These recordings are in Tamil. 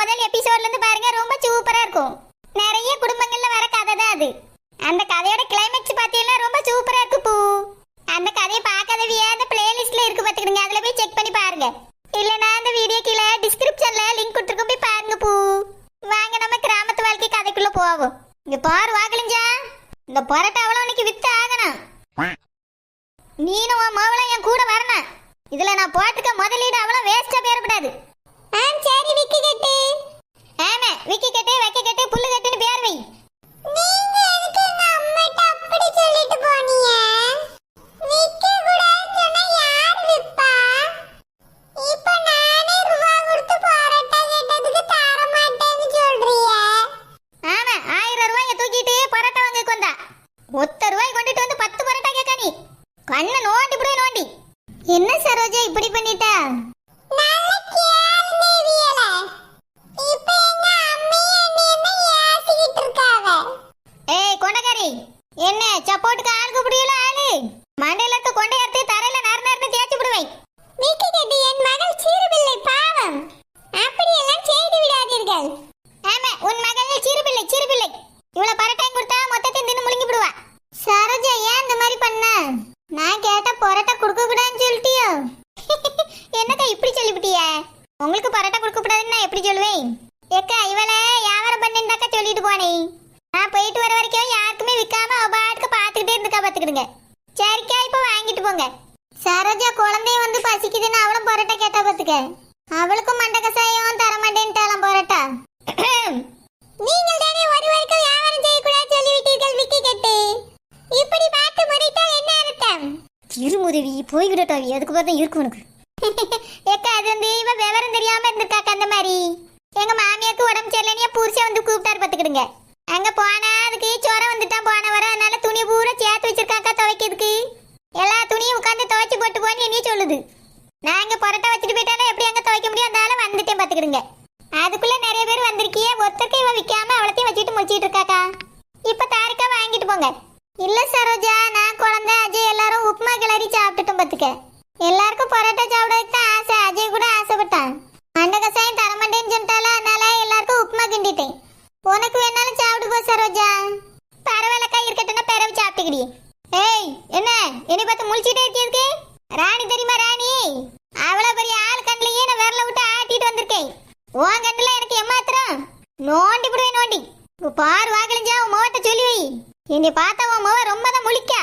முதல் எபிசோட்ல இருந்து பாருங்க, ரொம்ப சூப்பரா இருக்கும். நிறைய குடும்பங்கள்ல வர கதை தான் அது. அந்த கதையோட கிளைமேக்ஸ் பாத்தீங்கன்னா ரொம்ப சூப்பரா இருக்கு பூ. அந்த கதையை பார்க்காதவியா அந்த பிளேலிஸ்ட்ல இருக்கு பாத்துக்கிடுங்க, அதுல போய் செக் பண்ணி பாருங்க. இல்லனா அந்த வீடியோ கீழே டிஸ்கிரிப்ஷன்ல லிங்க் கொடுத்துருக்கோம், போய் பாருங்க பூ. வாங்க நம்ம கிராமத்து வாழ்க்கை கதைக்குள்ள போவோம். இங்க பாரு வாகலிஞ்சா, இந்த பரோட்டா அவ்வளவு இன்னைக்கு வித்து ஆகணும். நீனும் உன் மவளும் என் கூட வரணும். இதுல நான் போட்டுக்க முதலீடு அவ்வளவு வேஸ்டா பேரப்படாது. சரி விக்கி கட்டு. ஆமா விக்கி கட்டு, வைக்க கட்டு, புல்லு கட்டுன்னு பேர் வை. நீங்க எதுக்கு எங்க அம்மாட்ட அப்படி சொல்லிட்டு போனீங்க? விக்க கூடாதுன்னு சொன்னா யார் விப்பா? இப்போ நானே ரூபா கொடுத்து பரோட்டா கேட்டதுக்கு தர மாட்டேன்னு சொல்றியே. ஆமா 1000 ரூபாயை தூக்கிட்டு பரோட்டா வாங்க கொண்டா. 1 ரூபாய் கொண்டுட்டு வந்து 10 பரோட்டா கேட்க நீ கண்ணை நோண்டி புடி நோண்டி. என்ன சரோஜா இப்படி பண்ணிட்டா? நல்ல கேளுங்க வியல. இப்போ எங்க அம்மா என்ன யாசிக்கிட்டு இருக்காவ? ஏய் கொண்டகாரி, என்ன சப்போர்ட்டுக்கு ஆளுக்கு புடியல ஆளு? மண்டையில இருக்க கொண்டை எடுத்து தரையில நரநரன்னு தேய்ச்சி விடுவேன். வீக்கி கட்டி, என் மகள் சிறுபிள்ளை பாவம், அப்படியெல்லாம் செய்து விடாதீர்கள். ஆமா உன் மகள் சிறுபிள்ளை சிறுபிள்ளை. இவ்வளவு பரோட்டாயும் கொடுத்தா மொத்தத்தையும் தின்னு முழுங்கி விடுவா. சரோஜா ஏன் இந்த மாதிரி பண்ண? நான் கேட்ட பரோட்டா கொடுக்க கூடாதுன்னு சொல்லிட்டியோ? என்னக்கா இப்படி சொல்லிவிட்டிய? உங்களுக்கு பரோட்டா கொடுக்க கூடாதுன்னு நான் எப்படி சொல்லுவேன்? ஏக்கா இவளை வியாபாரம் பண்ணிருந்தாக்கா சொல்லிட்டு போனேன். நான் போயிட்டு வர வரைக்கும் யாருக்குமே விற்காம அவ பாட்டுக்கு பார்த்துக்கிட்டே இருந்துக்கா பார்த்துக்கிடுங்க. சரிக்கா இப்போ வாங்கிட்டு போங்க. சரோஜா குழந்தைய வந்து பசிக்குதுன்னு அவளும் பரோட்டா கேட்டா பார்த்துக்க. அவளுக்கும் மண்டை கசாயம் தர மாட்டேன்ட்டாலாம் பரோட்டா. நீங்கள் தானே ஒரு வரைக்கும் வியாபாரம் செய்யக்கூடாது சொல்லிவிட்டீர்கள் விக்கி கட்டு. இப்படி பார்த்து முறைத்தால் என்ன அர்த்தம்? இருமுதவி போய்கிடட்டாவி, அதுக்கு பார்த்தா இருக்கும் உனக்கு. ஏக்கா அது வந்து இவ விவரம் தெரியாம இருந்திருக்காக்கா. அந்த மாதிரி எங்க மாமியாருக்கு உடம்பு சரியில்லையா புருஷன் வந்து கூப்பிட்டாரு பார்த்துக்கிடுங்க. அங்க போனா அதுக்கு சோரம் வந்துட்டான் போன வர, அதனால துணி பூரா சேர்த்து வச்சிருக்காக்கா துவைக்கிறதுக்கு. எல்லா துணியும் உட்காந்து துவைச்சு போட்டு போன்னு என்னைய சொல்லுது. நான் இங்க பரோட்டா வச்சுட்டு போயிட்டாலும் எப்படி அங்க துவைக்க முடியும், அதனால வந்துட்டேன் பார்த்துக்கிடுங்க. அதுக்குள்ள நிறைய பேர் வந்திருக்கிய, ஒருத்தருக்கு இவ விற்காம அவளத்தையும் வச்சுட்டு முடிச்சிட்டு இருக்காக்கா. இப்ப தாரிக்கா வாங்கிட்டு போங்க. இல்ல சரோஜா, நான் குழந்தை அஜய் எல்லாரும் உப்புமா கிளறி சாப்பிட்டுட்டோம் பார்த்துக்க. எல்லாருக்கும் பரோட்டா சாப்பிடறதுக்கு தான் ஆசை. அஜய் கூட ஆசைப்பட்டான். மண்டை கசாயம் தரமாட்டேன்னு சொல்லிட்டால, அதனால எல்லாருக்கும் உப்புமா கிண்டிட்டேன். உனக்கு வேணாலும் சாப்பிடு போ சரோஜா. பரவாயில்லக்கா, இருக்கட்டும்னா பிறவு சாப்பிட்டுக்கிடி. ஏய் என்ன என்னை பார்த்து முழிச்சிட்டே இருக்கே? ராணி தெரியுமா ராணி? அவ்வளவு பெரிய ஆள் கண்ணிலேயே நான் விரல விட்டு ஆட்டிட்டு வந்திருக்கேன். உன் கண்ணுல எனக்கு ஏமாத்திரம் நோண்டி விடுவேன் நோண்டி. பாரு வாகலிஞ்சா, உன் முகத்தை சொல்லி வை. என்னை பார்த்தா உன் முகம் ரொம்ப தான் முழிக்கா.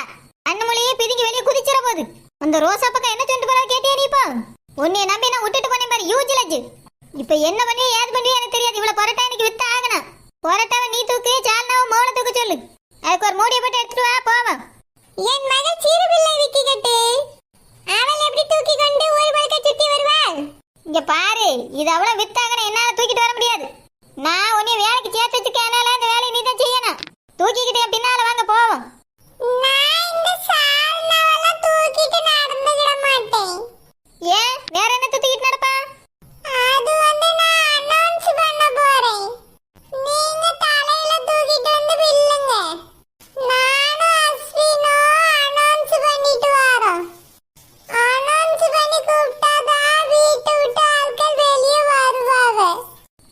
அண்ணன் மொழியே பிதுங்கி வெளியே குதிச்சிட போகுது. அந்த ரோசா பக்கம் என்ன சொல்லிட்டு போறா கேட்டியா நீ? இப்போ உன்னை நம்பி நான் விட்டுட்டு போனேன் பாரு யூஜிலஜ். இப்ப என்ன பண்ணி ஏது பண்ணி எனக்கு தெரியாது. இவ்வளவு பரோட்டா எனக்கு வித்து ஆகணும். பரோட்டாவை நீ தூக்கு, சால்னாவும் மோளை தூக்க சொல்லு. அதுக்கு ஒரு மூடியை போட்டு எடுத்துட்டு வா போவோம். என் மகள் சிறுபிள்ளை விக்கி கட்டு, அவள் எப்படி தூக்கி கொண்டு ஒரு பழக்க சுத்தி வருவாள்? இங்க பாரு, இது அவ்வளவு வித்தாகணும், என்னால தூக்கிட்டு வர முடியாது. நான் உன்னை வேலைக்கு சேர்த்து வச்சுக்க, அதனால அந்த வேலையை நீ தான் செய்யணும். தூக்கிக்கிட்டே பின்னால வாங்க போவோம். நான் இந்த சால்னாவெல்லாம் தூக்கிட்டு நடந்துக்கிட மாட்டேன். ஏன் வேற என்ன தூக்கிட்டு நடப்பா? அது வந்து நான் அனௌன்ஸ் பண்ண போறேன். நீங்க தலையில தூக்கிட்டு வந்து வில்லுங்க. நானும் அஸ்வினும் அனௌன்ஸ் பண்ணிட்டு வரோம். அனௌன்ஸ் பண்ணி கூப்பிட்டாதான் வீட்டை விட்டு ஆட்கள் வெளியே வருவாங்க.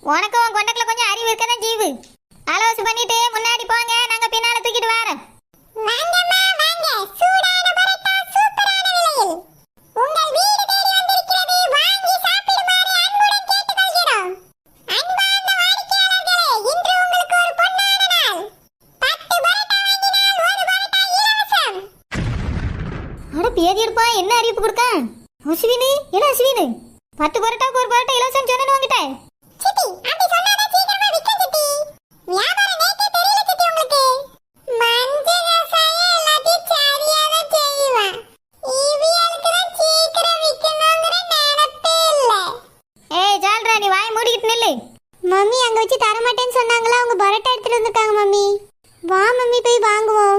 உனக்கு உன் கொண்டக்குல கொஞ்சம் அறிவு இருக்கதான் ஜீவு. அலோஸ் பண்ணிட்டு முன்னாடி போங்க, நாங்க பின்னால தூக்கிட்டு வரோம். வாங்கம்மா வாங்க, சூடான பரோட்டா சூப்பரான விலையில் உங்கள் வீடு தேடி வந்திருக்கிறது. வாங்கி சாப்பிடுமாறு அன்புடன் கேட்டுக்கொள்கிறோம். அன்பார்ந்த வாடிக்கையாளர்களே, இன்று உங்களுக்கு ஒரு பொன்னான நாள். 10 பரோட்டா வாங்கினால் ஒரு பரோட்டா இலவசம். அட பேதி எடுப்பா, என்ன அறிவிப்பு கொடுக்கான் அஸ்வினு? என்ன அஸ்வினு 10 பரோட்டாக்கு ஒரு பரோட்டா இலவசம் சொன்னு வாங்கிட்டேன். சித்தி அப்படி சொன்னாதான் சீக்கிரமா விக்க சித்தி. வியாபாரம் நேக்கே தெரியல சித்தி உங்களுக்கு. மஞ்ச கசாயம் எல்லாத்தையும் சரியாதான் செய்வான். இவியலுக்கு தான் சீக்கிரம் விக்கணுங்கிற நினைப்பே இல்ல. ஏய் ஜால்ரா, நீ வாய் மூடிக்கிட்டு நில்லு. மம்மி அங்க வச்சு தர மாட்டேன்னு சொன்னாங்களா, அவங்க பரோட்டா எடுத்துட்டு வந்திருக்காங்க மம்மி. வா மம்மி போய் வாங்குவோம்.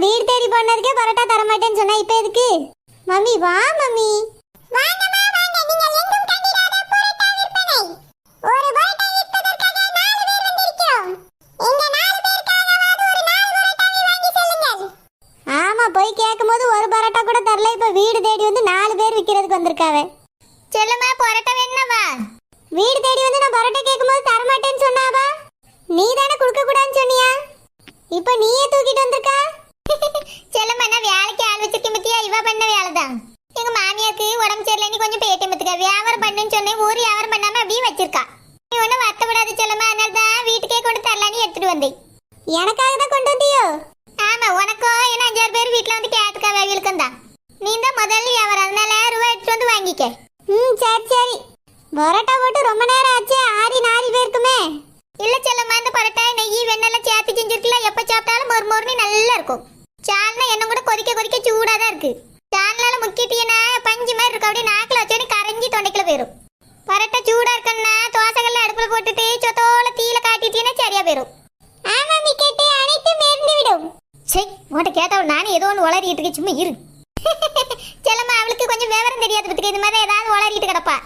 வீடு தேடி போனதுக்கே பரோட்டா தர மாட்டேன்னு சொன்னா இப்ப எதுக்கு? மம்மி வா மம்மி. வாங்கம்மா வாங்க, நீங்கள் எங்கும் கண்டிராத பரோட்டா விற்பனை. ஒரு பரோட்டா விற்பதற்காக 4 பேர் வந்திருக்கிறோம். இந்த 4 பேருக்காகவாது ஒரு 4 பரோட்டாவை வாங்கி செல்லுங்கள். ஆமா, போய் கேட்கும்போது ஒரு பரோட்டா கூட தரல. இப்ப வீடு தேடி வந்து 4 பேர் விக்கிறதுக்கு வந்திருக்காவே. செல்லுமா பரோட்டா வேணுமா? வீடு தேடி வந்து நான் பரோட்டா கேட்கும்போது தர மாட்டேன்னு சொன்னாவா? நீ தானே கொடுக்க கூடாதுன்னு சொன்னியா? இப்போ நீயே தூக்கிட்டு வந்திருக்கா? செல்லம்மா நான் வேலைக்கு ஆள் வச்சிருக்கேன் பத்தியா, இவ பண்ண வேலை தான். எங்க மாமியாருக்கு உடம்பு சரியில்லைன்னு கொஞ்சம் பேட்டி மத்துக்க வியாபாரம் பண்ணுன்னு சொன்னேன், ஒரு வியாபாரம் பண்ணாம அப்படியே வச்சிருக்கா. நீ ஒன்றும் வருத்தப்படாது செல்லம்மா, அதனால தான் வீட்டுக்கே கொண்டு தரலான்னு எடுத்துட்டு வந்தேன். எனக்காக தான் கொண்டு வந்தியோ? ஆமா, உனக்கும் என்ன 5-6 பேர் வீட்டில் வந்து கேட்டுக்கா வேவியலுக்கும் தான். நீ தான் முதல்ல வியாபாரம், அதனால ரூபாய் எடுத்துட்டு வந்து வாங்கிக்க. சரி சரி. பரோட்டா போட்டு ரொம்ப நேரம் ஆச்சு, ஆறி நாரி போயிருக்குமே. இல்ல செல்லம்மா, இந்த பரோட்டா நெய் வெண்ணெல்லாம் சேர்த்து செஞ்சிருக்கல, எப்ப சாப்பிட்டாலும் மொறு மொறுன்னு நல்லா இருக்கும். சால்னா என்ன கூட கொதிக்க கொதிக்க சூடா தான் இருக்கு. சால்னால முக்கிட்டீங்கன்னா பஞ்சு மாதிரி இருக்கும், அப்படியே நாக்கில் வச்சோடனே கரைஞ்சி தொண்டைக்குள்ள போயிடும். பரோட்டா சூடா இருக்குன்னா தோசைகள்ல அடுப்புல போட்டுட்டு சொத்தோல தீயில காட்டிட்டீங்கன்னா சரியா போயிடும். ஆமா மிக்கெட்டு, அனைத்தும் மேர்ந்து விடும். சரி, உன்கிட்ட கேட்டவள் நானே ஏதோ ஒன்று உளறிட்டு இருக்கேன், சும்மா இரு. செல்லம்மா அவளுக்கு கொஞ்சம் விவரம் தெரியாது பத்துக்கு, இது மாதிரி ஏதாவது உளறிட்டு கிடப்பா.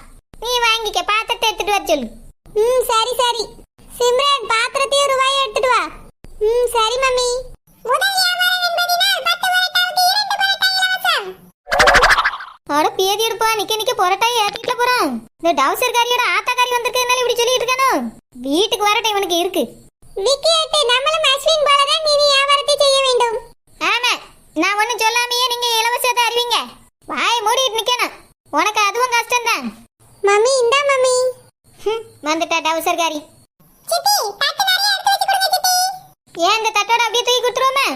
நீ வாங்கிக்க, பாத்திரத்தை எடுத்துட்டு வர சொல்லு. சரி சரி. சிம்ரன் பாத்திரத்தையும் ரூபாய் எடுத்துட்டு வா. சரி மம்மி. அவட பேதி எடுப்பா, நிக்க நிக்க பொரட்டாய் ஏத்திட்டு போறான். இந்த டவுசர் காரியோட ஆத்தாக்காரி வந்திருக்கிறதுனால இப்படி சொல்லிட்டு இருக்கானோ? வீட்டுக்கு வரட்டும் இவனுக்கு இருக்கு. விக்கியேட்டு நம்மளும் அஸ்வின் போல தான் நீ வியாபாரத்தை செய்ய வேண்டும். ஆமா, நான் ஒன்னும் சொல்லாமையே நீங்க இலவசத்தை அறிவீங்க. வாய் மூடிட்டு நிக்கணும், உனக்கு அதுவும் கஷ்டம் தான். மம்மி இந்தா மம்மி. வந்துட்டா டவுசர் காரி. சித்தி தட்டு நிறைய எடுத்து வச்சு கொடுங்க சித்தி. ஏன் இந்த தட்டோட அப்படியே தூக்கி கொடுத்துருவோமே?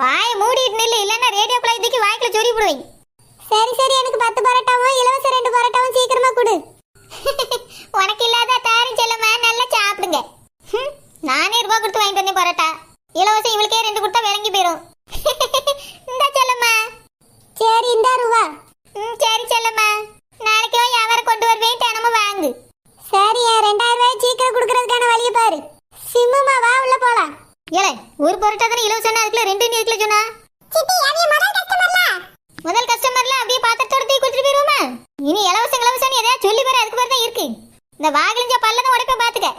வாய் மூடிட்டு நில்லு, இல்லன்னா ரேடியோ பிளை தூக்கி வாய்க்குள்ள சொறி போடுவேன். சரி சரி, எனக்கு 10 பரோட்டாவும் இலவச 2 பரோட்டாவும் சீக்கிரமா கொடு. உனக்கு இல்லாத தாரி செல்லம்மா, நல்லா சாப்பிடுங்க. நானே ரூபா கொடுத்து வாங்கிட்டு வந்தேன் பரோட்டா, இலவசம் இவளுக்கே 2 கொடுத்தா விளங்கி போயிடும். இந்த செல்லம்மா. சரி இந்தா ரூபா. சரி செல்லம்மா, நாளைக்கு வியாபாரம் கொண்டு வருவேன், தினமும் வாங்கு. சரி, 2000 ரூபாய் சீக்கிரம் கொடுக்கறதுக்கான வழியை பாரு. சிம்முமா வா உள்ள போலாம். ஏல ஒரு பரோட்டா தானே இலவசம், அதுக்குள்ள 2 நீ இருக்குல சொன்னா? சித்தி அது முதல் கஸ்டமர்ல அப்படியே பாத்திரத்தோட தூக்கி கொடுத்துட்டு போயிருவோமா? இனி இலவசம் இலவசம் எதையா சொல்லி பாரு, அதுக்கு பேர் தான் இருக்கு. இந்த வாகிலிஞ்ச பல்ல தான் உடைப்பேன் பாத்துக்க.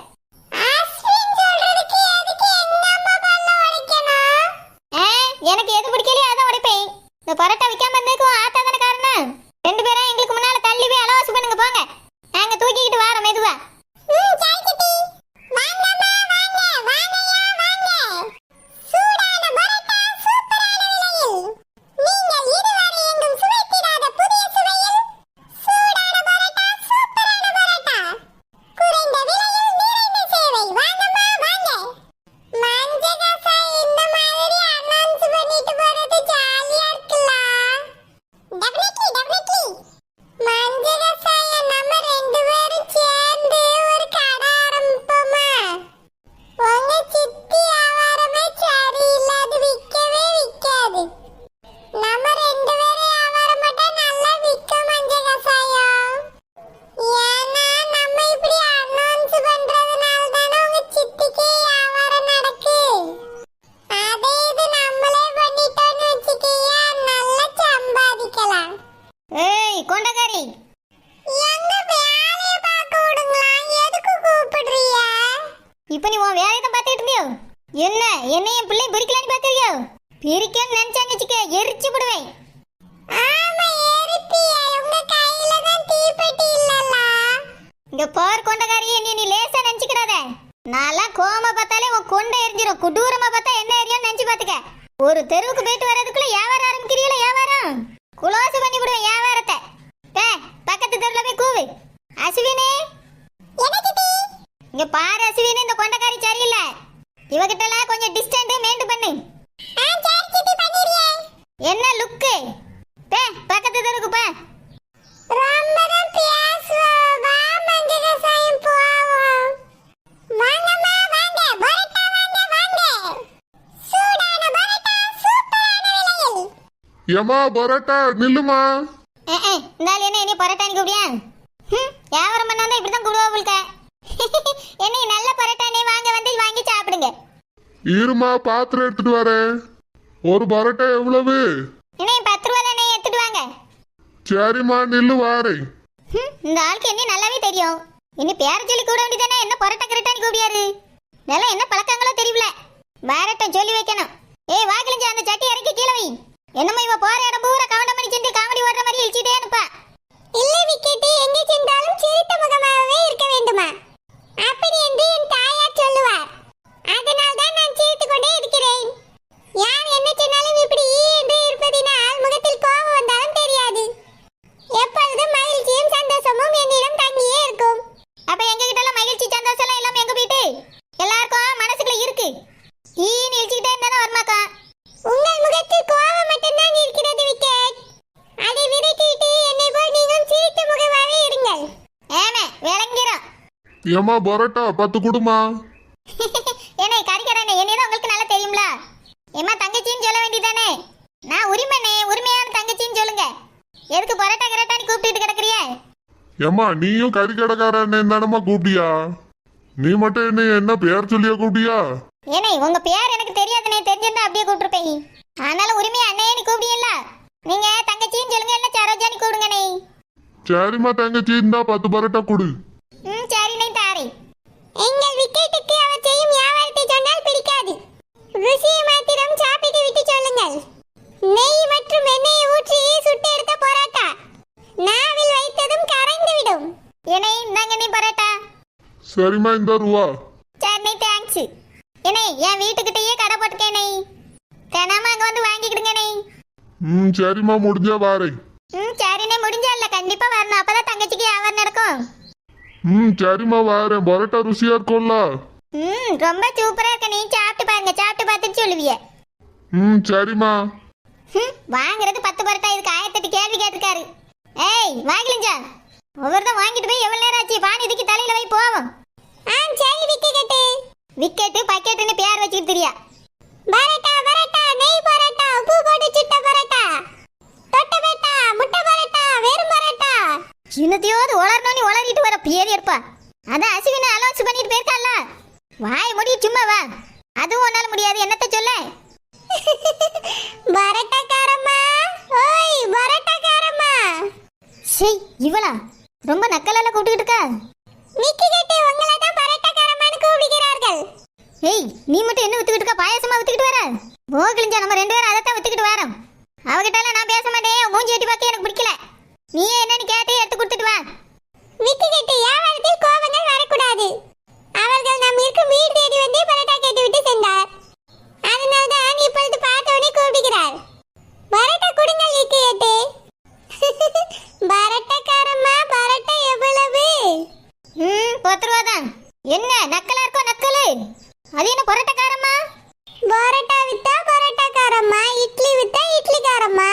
எனக்கு எது பிடிக்கலையோ அதான் உடைப்பேன். இந்த பரோட்டா விற்காம இருந்ததுக்கும் ஆத்தா தானே காரணம். 2 பேரும் எங்களுக்கு முன்னால தள்ளி போய் அலவாசம் பண்ணுங்க போங்க, நாங்க தூக்கிக்கிட்டு வரோம் மெதுவா. இப்ப நீ உன் வேலையை தான் பார்த்துட்டு இருந்தியோ? என்ன என்னையும் பிள்ளை பிரிக்கலான்னு பார்க்கறியோ? பிரிக்கன்னு நினைச்சாங்க வச்சுக்க, எரிச்சு விடுவேன். ஆமா எரிப்பியே, உங்க கையில தான் தீப்பெட்டி இல்லல்ல. இங்க பார் கொண்டகாரியே, நீ லேசா நினைச்சுக்கிடாத. நான்லாம் கோமா பார்த்தாலே உன் கொண்டை எரிஞ்சிரும், குடூரமா பார்த்தா என்ன எரியான்னு நினைச்சு பாத்துக்க. ஒரு தெருவுக்கு போயிட்டு வர்றதுக்குள்ள வியாபாரம் ஆரம்பிக்கிறீங்களா? வியாபாரம் குலோசு பண்ணி விடுவேன் வியாபாரத்தை. பக்கத்து தெருல போய் கூவு. அஸ்வினே, இங்க பாரு அஸ்வினே, இந்த கொண்டகாரி சரியில்லை, இவகிட்ட எல்லாம் கொஞ்சம் டிஸ்டன்ஸ் மெயின்டைன் பண்ணு. என்ன லுக்கு? பக்கத்து தெருக்கு பா. ஏமா பரோட்டா நில்லுமா. இந்தால என்ன இனி பரோட்டா நீ கூப்பிடியா? வியாபாரம் பண்ணாதான் இப்படிதான் கூடுவா போல்க. என்ன நல்ல பரோட்டா நீ வாங்க வந்து வாங்கி சாப்பிடுங்க. இருமா பாத்திரம் எடுத்துட்டு வரேன். ஒரு பரோட்டா எவ்வளவு? என்ன 10 ரூபா தானே, எடுத்துட்டு வாங்க. சரிம்மா நில்லு வாரேன். இந்த ஆளுக்கு என்ன நல்லாவே தெரியும். இனி பேர சொல்லி கூட வேண்டியதானே, என்ன பரோட்டா கரெக்டா நீ கூப்பிடியாரு? இதெல்லாம் என்ன பழக்கங்களோ தெரியல, வேறட்டும் சொல்லி வைக்கணும். ஏய் வாக்கிலிஞ்சு அந்த சட்டி இறக்கி கீழே வை. என்னமோ இவ போற இடம் பூரா கவுண்டம் பண்ணி செஞ்சு காமெடி ஓடுற மாதிரி இழுச்சிட்டே அனுப்பா. இல்ல விக்கெட்டு, எங்க சென்றாலும் சிரித்த முகமாகவே இருக்க வேண்டுமா? ஏம்மா பரோட்டா 10 கொடுமா. ஏனே கறிக்கடனே என்னதான் உங்களுக்கு நல்லா தெரியும்ல. ஏமா தங்கச்சின்னு சொல்ல வேண்டியதானே. நான் உரிமையான தங்கச்சின்னு சொல்லுங்க. எதுக்கு பரோட்டா கரோட்டான்னு கூப்பிட்டு கிடக்குறிய? ஏம்மா நீயும் கறி கடைக்காரன் தானம்மா கூப்பிட்டியா? நீ மட்டும் என்ன பேர் சொல்லியா கூப்பிட்டியா? ஏனே உங்க பேர் எனக்கு தெரியாதுனே, தெரிஞ்சிருந்தா அப்படியே கூப்பிட்டுருப்பேன். ஆனாலும் உரிமையா அண்ணையே நீ கூப்பிடியல்ல. நீங்க தங்கச்சின்னு சொல்லுங்க, இல்ல சரோஜான்னு கூப்பிடுங்கண்ணே. சரிம்மா தங்கச்சி, இந்தா 10 பரோட்டா கொடு. சரிண்ணே தாரேன். எங்கள் விக்கெட்டுக்கு அவர் செய்யும் வியாபாரத்தை சொன்னால் பிடிக்காது. ருசியை மாத்திரம் சாப்பிட்டு விட்டு சொல்லுங்கள். நெய் மற்றும் எண்ணெயை ஊற்றி சுட்டு எடுத்த பரோட்டா நாவில் வைத்ததும் கரைந்து விடும். ஏனே இந்தாங்க நீ பரோட்டா. சரிம்மா இந்த ரூபா. சரிண்ணே தேங்க்ஸ். ஏனே என் வீட்டுக்கிட்டயே கடை போட்டுக்கேனே, தினமும் அங்க வந்து வாங்கிக்கிடுங்கண்ணே. சரிம்மா முடிஞ்சா வாரேன். சரிண்ணே முடிஞ்சா இல்ல கண்டிப்பா வரணும், அப்பதான் தங்கச்சிக்கு வியாபாரம் நடக்கும். சரிம்மா வாரேன். பரோட்டா ருசியா இருக்கும்ல? ரொம்ப சூப்பரா இருக்க. நீ சாப்பிட்டு பாருங்க, சாப்பிட்டு பார்த்துட்டு சொல்லுவிய. சரிம்மா. வாங்குறது 10 பரோட்டா, இதுக்கு 1008 கேள்வி கேட்டிருக்காரு. ஏய் வாங்கிலிஞ்சா, ஒவ்வொருத்தன் வாங்கிட்டு போய் எவ்வளவு நேரம் ஆச்சு? பானி இதுக்கு தலையில வை போவோம். சரி விக்கெட்டு விக்கெட்டு பக்கெட்டுன்னு பேர் வச்சுக்கிட்டு தெரியா. பரோட்டா பரோட்டா, நெய் பரோட்டா, உப்பு போட்டு சுட்ட பரோட்டா, தொட்ட பரோட்டா, முட்டை பரோட்டா, வெறும் பரோட்டா. சின்னத்தையோது உளறணும்னு உளறிட்டு வர பேர் இருப்பா. அதான் அசுவினை அலோன்ஸ் பண்ணிட்டு போயிருக்கால. வாய் முடி சும்மா வா. அதுவும் உன்னால முடியாது, என்னத்த சொல்ல. பரோட்டாக்காரம்மா, ஓய் பரோட்டாக்காரம்மா. சீ இவளா ரொம்ப நக்கலால கூப்பிட்டுட்டு இருக்கா. மிக்கி கட்டி உங்களை தான் பரோட்டாக்காரம்மான்னு கூப்பிடுகிறார்கள். ஏய் நீ மட்டும் என்ன வித்துக்கிட்டு இருக்க? பாயாசமா வித்துக்கிட்டு வர? போகலிஞ்சா நம்ம 2 பேரும் அதைத்தான் வித்துக்கிட்டு வரோம். அவகிட்டால நான் பேச மாட்டேன், மூஞ்சி வெட்டி பார்க்க எனக்கு பிடிக்கல. நீயே என்னன்னு கேட்டு எடுத்து கொடுத்துட்டு வா. மிக்கி கட்டி வியாபாரத்தில் கோபங்கள் வரக்கூடாது. அவர்கள் நம் இருக்கும் வீடு தேடி வந்து பரோட்டா கேட்டு விட்டு சென்றார். அதனால தான் இப்பொழுது பார்த்தவனே கூப்பிடுகிறார். பரோட்டா கொடுங்கள் மிக்கி கட்டி. பரோட்டாக்காரம்மா பரோட்டா எவ்வளவு? 10 ரூபா தான். என்ன நக்கலா இருக்கோ நக்கலு? அது என்ன பரோட்டாக்காரம்மா? பரோட்டா வித்தா பரோட்டாக்காரம்மா, இட்லி வித்தா இட்லிக்காரம்மா.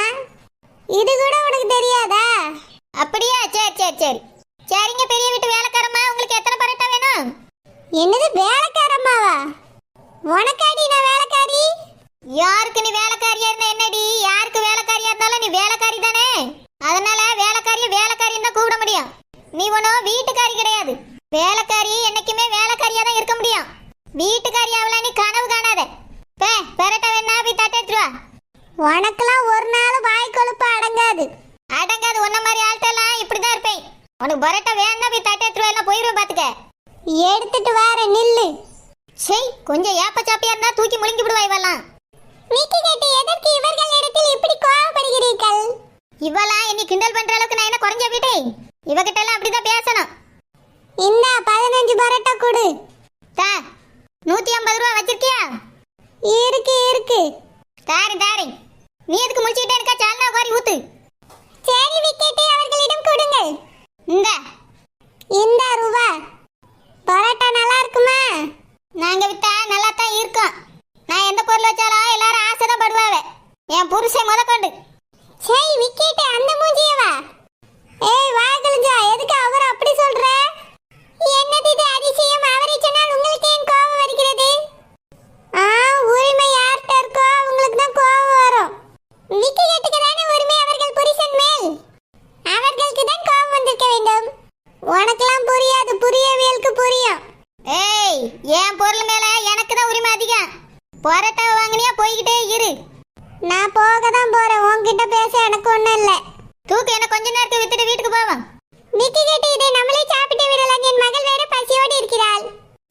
இது கூட உனக்கு தெரியாதா? அப்படியா? சரி சரி சரி சரிங்க பெரிய வீட்டு வேலைக்காரம்மா, உங்களுக்கு எத்தனை பரோட்டா வேணும்? என்னது வேலைக்காரம்மாவா? உனக்காடி நான் வேலைக்காரி? யாருக்கு நீ வேலைக்காரியா இருந்தா என்னடி? யாருக்கு வேலைக்காரியா இருந்தாலும் நீ வேலைக்காரி தானே. அதனால வேலைக்காரின்னு தான் கூப்பிட முடியும். நீ ஒன்னும் வீட்டுக்காரி கிடையாது. வேலைக்காரி என்னைக்குமே வேலைக்காரியா தான் இருக்க முடியும். வீட்டுக்காரி அவளா நீ கனவு காணாத. பரோட்டா வேணா போய் தட்டு எடுத்துட்டு வா. உனக்கெல்லாம் ஒரு நாள் வாய் கொழுப்பு அடங்காது. உன்ன மாதிரி ஆள்கிட்டலாம் இப்படிதான் இருப்பேன். உனக்கு பரோட்டா வேணா போய் தட்டு எடுத்துட்டு வா, எல்லாம் போயிடுவேன் பாத்துக்க. எடுத்துட்டு வார நில்லு. சரி கொஞ்சம் ஏப்ப சாப்பியா இருந்தா தூக்கி முழுங்கி விடுவா இவெல்லாம். மிக்கி கேட்டு எதற்கு இவர்கள் இடத்தில் இப்படி கோவப்படுகிறீர்கள்? இவெல்லாம் என்னை கிண்டல் பண்ற அளவுக்கு நான் என்ன குறைஞ்ச விட்டேன்? இவகிட்ட எல்லாம் அப்படிதான் பேசணும். இந்த 15 பரோட்டா கொடு. 150 ரூபா வச்சிருக்கியா? இருக்கு தாரி. நீ எதுக்கு முடிச்சிட்டே இருக்கா? சால்னா கோரி ஊத்து. சரி விக்கெட்டை அவர்களிடம் கொடுங்கள். இந்த ரூபா. பரோட்டா நல்லா இருக்குமா? நாங்க வித்தா நல்லா தான் இருக்கும். நான் எந்த பொருள் வச்சாலும் எல்லாரும் ஆசை தான் படுவாவ, என் புருஷன் முதற்கொண்டு. சரி விக்கெட்டு அந்த மூஞ்சியவா? ஏய் வாகலிஞ்சா, எதுக்கு அவரை அப்படி சொல்ற? என்னது இது அதிசயம்? அவரை சொன்னால் உங்களுக்கு ஏன் கோபம் வருகிறது? உரிமை யார்கிட்ட இருக்கோ அவங்களுக்கு தான் கோபம் வரும். விக்கி கேட்டுக்கு தானே உரிமை அவர்கள் புருஷன் மேல். அவர்களுக்கு தான் கோபம் வந்திருக்க வேண்டும். உனக்கெல்லாம் புரியாது, புரியவியலுக்கு புரியும். ஏய் என் பொருள் மேல எனக்கு தான் உரிமை அதிகம். பரோட்டா வாங்கினியா போய்கிட்டே இரு. நான் போக தான் போறேன், உன்கிட்ட பேச எனக்கு ஒண்ணும் இல்ல. தூக்கு, என்ன கொஞ்ச நேரத்துக்கு வித்துட்டு வீட்டுக்கு போவோம். விக்கி கேட்டு இதை நம்மளே சாப்பிட்டு விடலாம். என் மகள் வேற பசியோடு இருக்கிறாள்.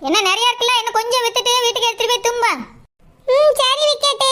என்ன நிறைய இருக்குல்ல, என்ன கொஞ்சம் வித்துட்டு வீட்டுக்கு எடுத்துட்டு போய் தும்ப. சரி விக்கெட்டு.